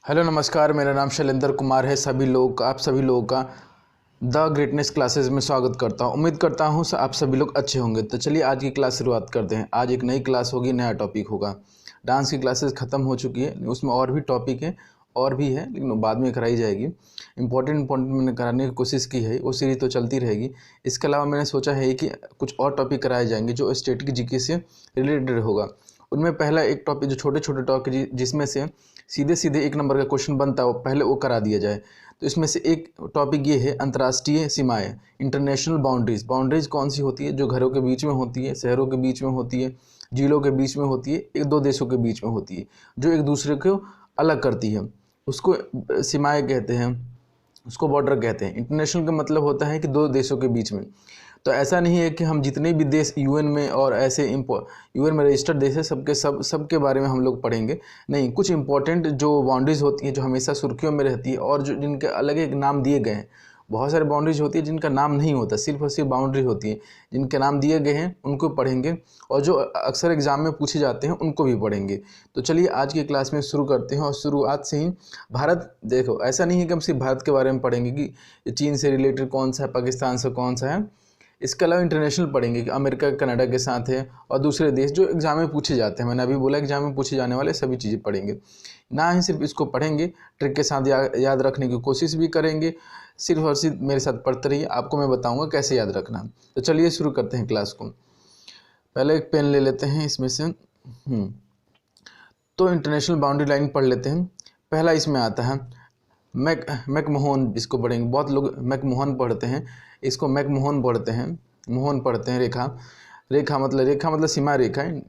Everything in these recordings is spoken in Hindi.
हेलो नमस्कार, मेरा नाम शैलेंद्र कुमार है। आप सभी लोगों का द ग्रेटनेस क्लासेस में स्वागत करता हूं। उम्मीद करता हूं आप सभी लोग अच्छे होंगे। तो चलिए आज की क्लास शुरुआत करते हैं। आज एक नई क्लास होगी, नया टॉपिक होगा। डांस की क्लासेस ख़त्म हो चुकी है, उसमें और भी टॉपिक है और भी है, लेकिन बाद में कराई जाएगी। इंपॉर्टेंट मैंने कराने की कोशिश की है, वो सीरीज तो चलती रहेगी। इसके अलावा मैंने सोचा है कि कुछ और टॉपिक कराए जाएंगे जो स्टैटिक जीके से रिलेटेड होगा। उनमें पहला एक टॉपिक जो छोटे छोटे टॉपिक जिसमें से सीधे सीधे एक नंबर का क्वेश्चन बनता है, वो पहले वो करा दिया जाए। तो इसमें से एक टॉपिक ये है, अंतर्राष्ट्रीय सीमाएं, इंटरनेशनल बाउंड्रीज। बाउंड्रीज कौन सी होती है? जो घरों के बीच में होती है, शहरों के बीच में होती है, जिलों के बीच में होती है, एक दो देशों के बीच में होती है, जो एक दूसरे को अलग करती है, उसको सीमाएं कहते हैं, उसको बॉर्डर कहते हैं। इंटरनेशनल का मतलब होता है कि दो देशों के बीच में। तो ऐसा नहीं है कि हम जितने भी देश यूएन में और ऐसे यूएन में रजिस्टर्ड देश है सबके बारे में हम लोग पढ़ेंगे। नहीं, कुछ इंपॉर्टेंट जो बाउंड्रीज होती हैं जो हमेशा सुर्खियों में रहती है और जो जिनके अलग एक नाम दिए गए हैं। बहुत सारे बाउंड्रीज होती है जिनका नाम नहीं होता, सिर्फ और सिर्फ बाउंड्री होती है, जिनके नाम दिए गए हैं उनको पढ़ेंगे, और जो अक्सर एग्जाम में पूछे जाते हैं उनको भी पढ़ेंगे। तो चलिए आज की क्लास में शुरू करते हैं। और शुरुआत से ही भारत, देखो ऐसा नहीं है कि हम सिर्फ भारत के बारे में पढ़ेंगे कि चीन से रिलेटेड कौन सा है, पाकिस्तान से कौन सा है। इसके अलावा इंटरनेशनल पढ़ेंगे कि अमेरिका कनाडा के साथ है और दूसरे देश जो एग्जाम में पूछे जाते हैं। मैंने अभी बोला एग्जाम में पूछे जाने वाले सभी चीज़ें पढ़ेंगे, ना ही सिर्फ इसको पढ़ेंगे, ट्रिक के साथ याद रखने की कोशिश भी करेंगे। सिर्फ और सिर्फ मेरे साथ पढ़ते रहिए, आपको मैं बताऊंगा कैसे याद रखना। तो चलिए शुरू करते हैं क्लास को। पहले एक पेन ले लेते हैं इसमें से। तो इंटरनेशनल बाउंड्री लाइन पढ़ लेते हैं। पहला इसमें आता है मैकमोहन, इसको पढ़ेंगे। बहुत लोग मैकमोहन पढ़ते हैं, इसको मैकमोहन पढ़ते हैं, मोहन पढ़ते हैं। रेखा मतलब सीमा रेखा है,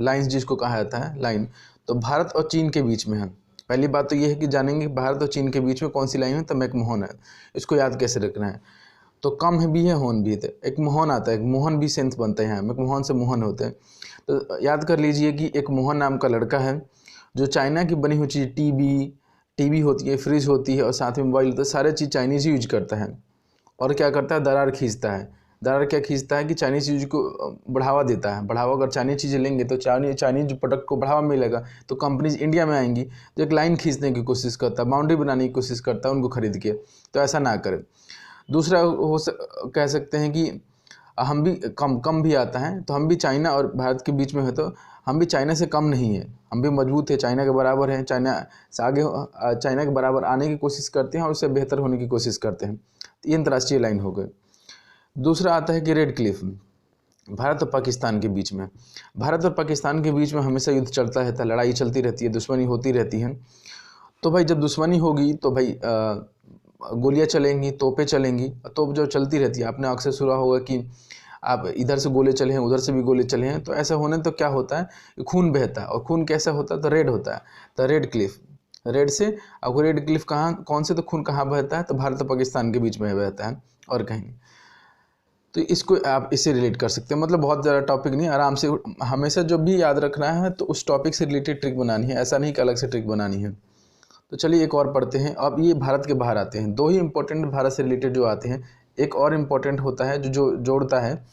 लाइंस जिसको कहा जाता है, लाइन। तो भारत और चीन के बीच में है। पहली बात तो ये है कि जानेंगे भारत और चीन के बीच में कौन सी लाइन है, तो मैकमोहन है। इसको याद कैसे रखना है? तो कम है भी है, होन भी है, एक मोहन आता है, एक मोहन भी सेंस बनता है यहाँ, मैकमोहन से मोहन होते हैं। तो याद कर लीजिए कि एक मोहन नाम का लड़का है जो चाइना की बनी हुई चीज़, टीवी होती है, फ्रिज होती है और साथ में मोबाइल होता है, सारे चीज़ चाइनीज़ यूज करता है। और क्या करता है? दरार खींचता है। दरार क्या खींचता है कि चाइनीज़ यूज को बढ़ावा देता है। बढ़ावा, अगर चाइनीज़ चीज़ें लेंगे तो चाइनीज़ प्रोडक्ट को बढ़ावा मिलेगा, तो कंपनीज इंडिया में आएंगी। तो एक लाइन खींचने की कोशिश करता है, बाउंड्री बनाने की कोशिश करता है उनको खरीद के। तो ऐसा ना करें। दूसरा कह सकते हैं कि हम भी कम भी आता है, तो हम भी चाइना और भारत के बीच में है, तो हम भी चाइना से कम नहीं है, हम भी मजबूत है, चाइना के बराबर हैं, चाइना से आगे, चाइना के बराबर आने की कोशिश करते हैं और उससे बेहतर होने की कोशिश करते हैं। तो ये अंतर्राष्ट्रीय लाइन हो गई। दूसरा आता है कि रेड क्लिफ, भारत और पाकिस्तान के बीच में। भारत और पाकिस्तान के बीच में हमेशा युद्ध चलता रहता है, लड़ाई चलती रहती है, दुश्मनी होती रहती है। तो भाई जब दुश्मनी होगी तो भाई गोलियाँ चलेंगी, तोपें चलेंगी, तोप जो चलती रहती है। आपने अक्सर सुना होगा कि आप इधर से गोले चले हैं, उधर से भी गोले चले हैं, तो ऐसा होने तो क्या होता है, खून बहता है। और खून कैसा होता है? तो रेड होता है। तो रेड क्लिफ, रेड से आपको रेड क्लिफ कहाँ, कौन से, तो खून कहाँ बहता है? तो भारत और पाकिस्तान के बीच में बहता है और कहीं। तो इसको आप इससे रिलेट कर सकते हैं। मतलब बहुत ज़्यादा टॉपिक नहीं, आराम से हमेशा जो भी याद रखना है तो उस टॉपिक से रिलेटेड ट्रिक बनानी है, ऐसा नहीं कि अलग से ट्रिक बनानी है। तो चलिए एक और पढ़ते हैं। अब ये भारत के बाहर आते हैं, दो ही इंपॉर्टेंट भारत से रिलेटेड जो आते हैं। एक और इम्पोर्टेंट होता है जो जोड़ता है,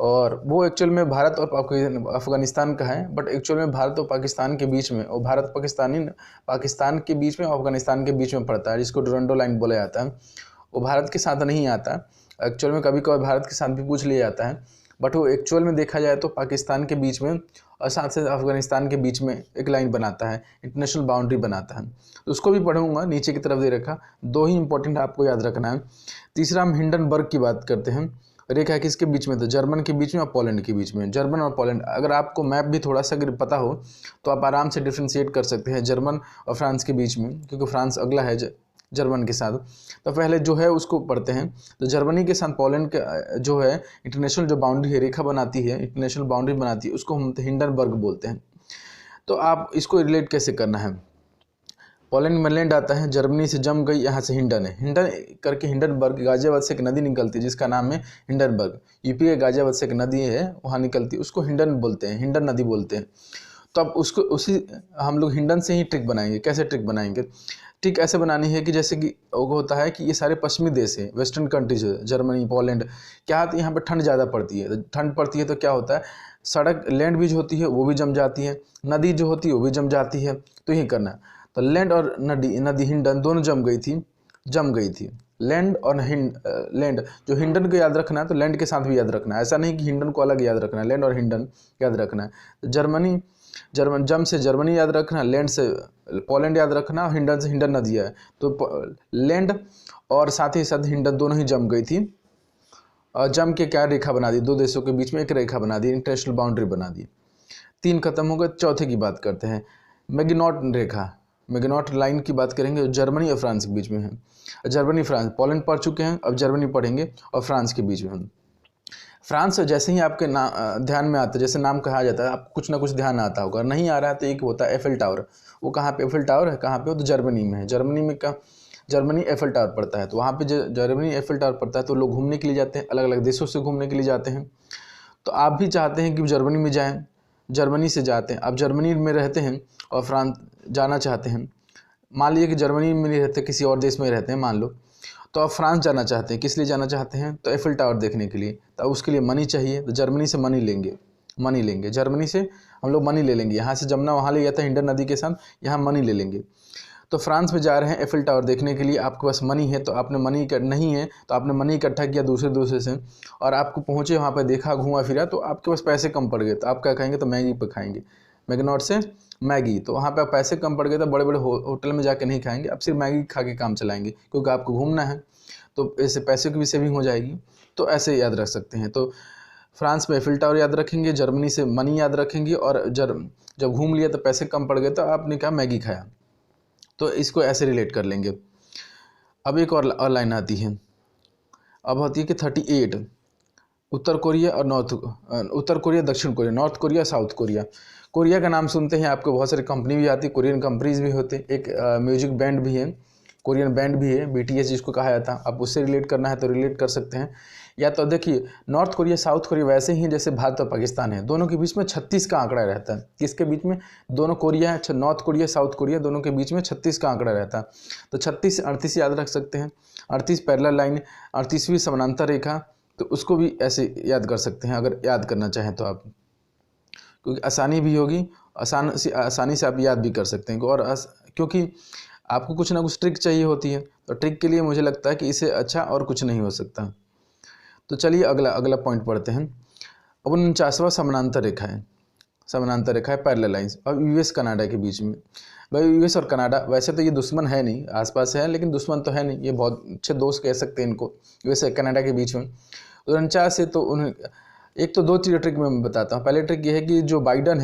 और वो एक्चुअल में भारत और अफगानिस्तान का है, बट एक्चुअल में भारत और पाकिस्तान के बीच में, और पाकिस्तान के बीच में और अफगानिस्तान के बीच में पड़ता है, जिसको डुरंडो लाइन बोला जाता है। वो भारत के साथ नहीं आता एक्चुअल में, कभी कभी भारत के साथ भी पूछ लिया जाता है, बट वो एक्चुअल में देखा जाए तो पाकिस्तान के बीच में और साथ से अफगानिस्तान के बीच में एक लाइन बनाता है, इंटरनेशनल बाउंड्री बनाता है। तो उसको भी पढ़ूंगा, नीचे की तरफ दे रखा। दो ही इंपॉर्टेंट आपको याद रखना है। तीसरा हम हिंडनबर्ग की बात करते हैं। रेखा किसके बीच में? तो जर्मन के बीच में और पोलैंड के बीच में। जर्मन और पोलैंड, अगर आपको मैप भी थोड़ा सा अगर पता हो तो आप आराम से डिफ्रेंशिएट कर सकते हैं जर्मन और फ्रांस के बीच में, क्योंकि फ्रांस अगला है जर्मन के साथ। तो पहले जो है उसको पढ़ते हैं। तो जर्मनी के साथ पोलैंड का जो है इंटरनेशनल जो बाउंड्री है, रेखा बनाती है, इंटरनेशनल बाउंड्री बनाती है, उसको हम हिंडनबर्ग बोलते हैं। तो आप इसको रिलेट कैसे करना है? पोलैंड मेनलैंड आता है, जर्मनी से जम गई, यहाँ से हिंडन है, हिंडन करके हिंडनबर्ग, गाजियाबाद से एक नदी निकलती है जिसका नाम है हिंडनबर्ग। यूपी के गाजियाबाद से एक नदी है, वहाँ निकलती है, उसको हिंडन बोलते हैं, हिंडन नदी बोलते हैं। तो अब उसको हम लोग हिंडन से ही ट्रिक बनाएंगे। कैसे ट्रिक बनाएंगे? ट्रिक ऐसे बनानी है कि जैसे कि होता है कि ये सारे पश्चिमी देश है, वेस्टर्न कंट्रीज है, जर्मनी, पोलैंड, क्या है, यहाँ पर ठंड ज़्यादा पड़ती है। ठंड पड़ती है तो क्या होता है, सड़क, लैंड भी जो होती है वो भी जम जाती है, नदी जो होती है वो भी जम जाती है। तो यही करना है। तो लैंड और नदी नदी हिंडन दोनों जम गई थी। लैंड और लैंड, जो हिंडन को याद रखना है तो लैंड के साथ भी याद रखना है, ऐसा नहीं कि हिंडन को अलग याद रखना है, लैंड और हिंडन याद रखना है। तो जम से जर्मनी याद रखना, लैंड से पोलैंड याद रखना, हिंडन से हिंडन नदी है। तो लैंड और साथ ही साथ हिंडन दोनों ही जम गई थी, और जम के क्या रेखा बना दी, दो देशों के बीच में एक रेखा बना दी, इंटरनेशनल बाउंड्री बना दी। 3 खत्म हो गए, चौथे की बात करते हैं, मैगिनॉट रेखा, मैगिनॉट लाइन की बात करेंगे, जर्मनी और फ्रांस के बीच में है। जर्मनी फ्रांस, पोलैंड पढ़ चुके हैं, अब जर्मनी पढ़ेंगे, और फ्रांस के बीच में हम। फ्रांस जैसे ही आपके ध्यान में आता है, जैसे नाम कहा जाता है, आपको कुछ ना कुछ ध्यान आता होगा, नहीं आ रहा है तो एक होता है एफिल टावर। वो कहाँ पे एफिल टावर है, कहाँ पे हो, तो जर्मनी में है। जर्मनी में जर्मनी एफिल टावर पड़ता है, तो वहाँ पे जर्मनी एफिल टावर पड़ता है, तो लोग घूमने के लिए जाते हैं, अलग अलग देशों से घूमने के लिए जाते हैं। तो आप भी चाहते हैं कि जर्मनी में जाएं, जर्मनी से जाते हैं, आप जर्मनी में रहते हैं और फ्रांस जाना चाहते हैं। मान लीजिए कि जर्मनी में नहीं रहते, किसी और देश में रहते हैं मान लो, तो आप फ्रांस जाना चाहते हैं, किस लिए जाना चाहते हैं, तो एफिल टावर देखने के लिए। तो उसके लिए मनी चाहिए, तो जर्मनी से मनी लेंगे, जर्मनी से हम लोग मनी ले लेंगे। यहाँ से जमुना वहाँ ले जाता है हिंडन नदी के साथ, यहाँ मनी ले लेंगे। तो फ्रांस में जा रहे हैं एफिल टावर देखने के लिए, आपके पास मनी है, तो आपने मनी नहीं है तो आपने मनी इकट्ठा किया दूसरे से, और आपको पहुँचे वहाँ पर, देखा, घूमा फिरा, तो आपके पास पैसे कम पड़ गए, तो आप क्या खाएंगे, तो मैगी पे खाएंगे, मैगनॉट से मैगी। तो वहाँ पे पैसे कम पड़ गए, तो बड़े बड़े होटल में जाके नहीं खाएंगे, आप सिर्फ मैगी खा के काम चलाएंगे, क्योंकि आपको घूमना है, तो ऐसे पैसे की भी सेविंग हो जाएगी। तो ऐसे याद रख सकते हैं। तो फ्रांस में एफिल टावर याद रखेंगे, जर्मनी से मनी याद रखेंगे, और जब घूम लिया तो पैसे कम पड़ गए, तो आपने कहा मैगी खाया, तो इसको ऐसे रिलेट कर लेंगे। अब एक और लाइन आती है, अब होती है कि 38, उत्तर कोरिया दक्षिण Korea, north Korea south Korea. Korea का नाम सुनते हैं आपको बहुत सारी कंपनी भी आती है, कोरियन कंपनीज भी होते हैं, एक म्यूजिक बैंड भी है, कोरियन बैंड भी है, BTS जिसको कहा जाता है। आप उससे रिलेट करना है तो रिलेट कर सकते हैं। या तो देखिए, नॉर्थ कोरिया साउथ कोरिया वैसे ही जैसे भारत और पाकिस्तान है, दोनों के बीच में 36 का आंकड़ा रहता है। किसके बीच में, दोनों कोरिया है, नॉर्थ कोरिया साउथ कोरिया, दोनों के बीच में 36 का आंकड़ा रहता है। तो 36 38 याद रख सकते हैं। 38 पैरेलल लाइन, 38वीं समानांतर रेखा, तो उसको भी ऐसे याद कर सकते हैं अगर याद करना चाहें तो आप, क्योंकि आसानी भी होगी, आसानी से आप याद भी कर सकते हैं। और क्योंकि आपको कुछ ना कुछ ट्रिक चाहिए होती है, तो ट्रिक के लिए मुझे लगता है कि इससे अच्छा और कुछ नहीं हो सकता। तो चलिए अगला पॉइंट पढ़ते हैं। अब 49वां समानांतर रेखा है पैरेलल लाइंस। अब US कनाडा के बीच में, भाई US और कनाडा वैसे तो ये दुश्मन है नहीं, आसपास है लेकिन दुश्मन तो है नहीं, ये बहुत अच्छे दोस्त कह सकते हैं इनको, US और कनाडा के बीच में। 49 से तो उन्हें एक तो 2 चीज़ ट्रिक मैं बताता हूँ। पहले ट्रिक ये है कि जो बाइडन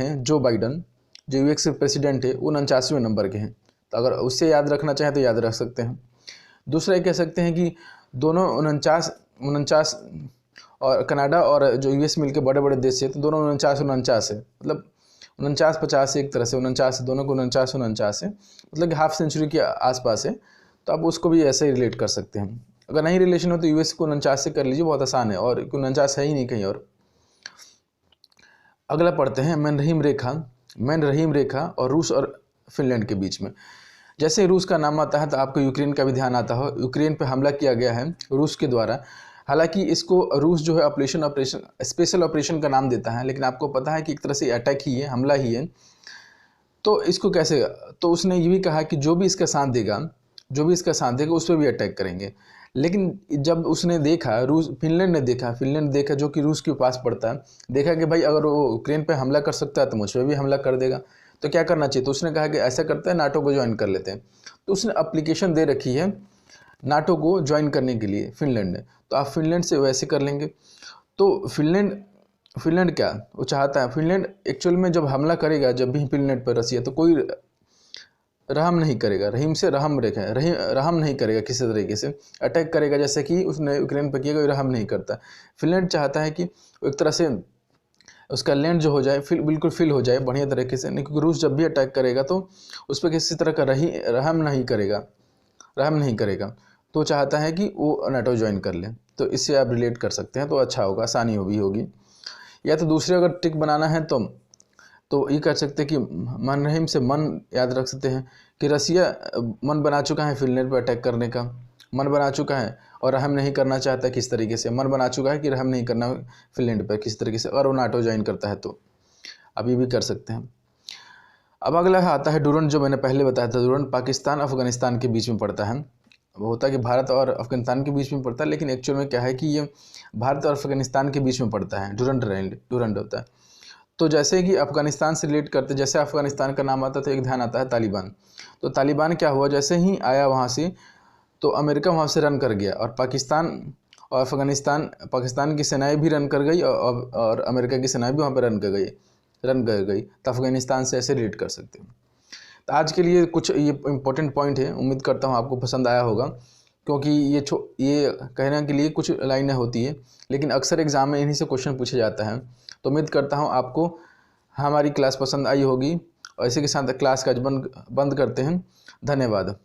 जो US के प्रेसिडेंट है, वो 49वें नंबर के हैं, तो अगर उससे याद रखना चाहें तो याद रख सकते हैं। दूसरा ये कह सकते हैं कि दोनों 49 और कनाडा और जो US मिलकर बड़े बड़े देश है, तो दोनों 49 है, मतलब 49-50 एक तरह से, 49 दोनों को 49 है, मतलब कि हाफ सेंचुरी के आसपास है। तो आप उसको भी ऐसे ही रिलेट कर सकते हैं। अगर नहीं रिलेशन हो तो US को 49 से कर लीजिए, बहुत आसान है, और 49 है ही नहीं कहीं और। अगला पढ़ते हैं मैन रहीम रेखा और रूस और फिनलैंड के बीच में। जैसे रूस का नाम आता है तो आपको यूक्रेन का भी ध्यान आता हो। यूक्रेन पे हमला किया गया है रूस के द्वारा। हालांकि इसको रूस जो है स्पेशल ऑपरेशन का नाम देता है, लेकिन आपको पता है कि एक तरह से अटैक ही है, हमला ही है। तो इसको कैसे, तो उसने ये भी कहा कि जो भी इसका साथ देगा उस पर भी अटैक करेंगे। लेकिन जब उसने देखा, फिनलैंड ने देखा जो कि रूस के पास पड़ता है, देखा कि भाई अगर वो यूक्रेन पे हमला कर सकता है तो मुझ पर भी हमला कर देगा, तो क्या करना चाहिए। तो उसने कहा कि ऐसा करते हैं, नाटो को ज्वाइन कर लेते हैं। तो उसने एप्लीकेशन दे रखी है नाटो को ज्वाइन करने के लिए फिनलैंड ने, तो आप फिनलैंड से वैसे कर लेंगे। तो फिनलैंड क्या वो चाहता है, फिनलैंड एक्चुअल में जब हमला करेगा, जब भी फिनलैंड पर रसिया, तो कोई रहम नहीं करेगा, रहीम से रहम रेखा है, रहम नहीं करेगा, किसी तरीके से अटैक करेगा, जैसे कि उसने यूक्रेन पर किया, कोई रहम नहीं करता। फिनलैंड चाहता है कि एक तरह से उसका लैंड जो हो जाए बिल्कुल फिल हो जाए बढ़िया तरीके से, नहीं, क्योंकि रूस जब भी अटैक करेगा तो उस पर किसी तरह का रहम नहीं करेगा। तो चाहता है कि वो नाटो ज्वाइन कर ले। तो इससे आप रिलेट कर सकते हैं, तो अच्छा होगा, आसानी होगी। या तो दूसरे अगर ट्रिक बनाना है तो ये कर सकते हैं कि मन रहीम से मन याद रख सकते हैं कि रसिया मन बना चुका है फिनलैंड पर अटैक करने का, मन बना चुका है, और रहम नहीं करना चाहता किस तरीके से, मन बना चुका है कि रहम नहीं करना फिनलैंड पर किस तरीके से, अगर वो नाटो ज्वाइन करता है तो आप ये भी कर सकते हैं। अब अगला आता है डूरंड, जो मैंने पहले बताया था। डूरंड पाकिस्तान अफगानिस्तान के बीच में पड़ता है। वो होता है कि भारत और अफगानिस्तान के बीच में पड़ता है, लेकिन एक्चुअल में क्या है कि ये भारत और अफगानिस्तान के बीच में पड़ता है। डूरंड होता है। तो जैसे कि अफगानिस्तान से रिलेट करते, जैसे अफगानिस्तान का नाम आता है तो एक ध्यान आता है तालिबान। तो तालिबान क्या हुआ, जैसे ही आया वहाँ से तो अमेरिका वहाँ से रन कर गया, और पाकिस्तान और पाकिस्तान की सेनाएं भी रन कर गई, और अमेरिका की सेनाएं भी वहाँ पर रन कर गई। तो अफगानिस्तान से ऐसे रिलेट कर सकते हैं। तो आज के लिए कुछ ये इम्पोर्टेंट पॉइंट है, उम्मीद करता हूँ आपको पसंद आया होगा, क्योंकि ये कहने के लिए कुछ लाइनें होती है, लेकिन अक्सर एग्ज़ाम में इन्हीं से क्वेश्चन पूछे जाता है। तो उम्मीद करता हूँ आपको हमारी क्लास पसंद आई होगी, और इसी के साथ क्लास का बंद करते हैं। धन्यवाद।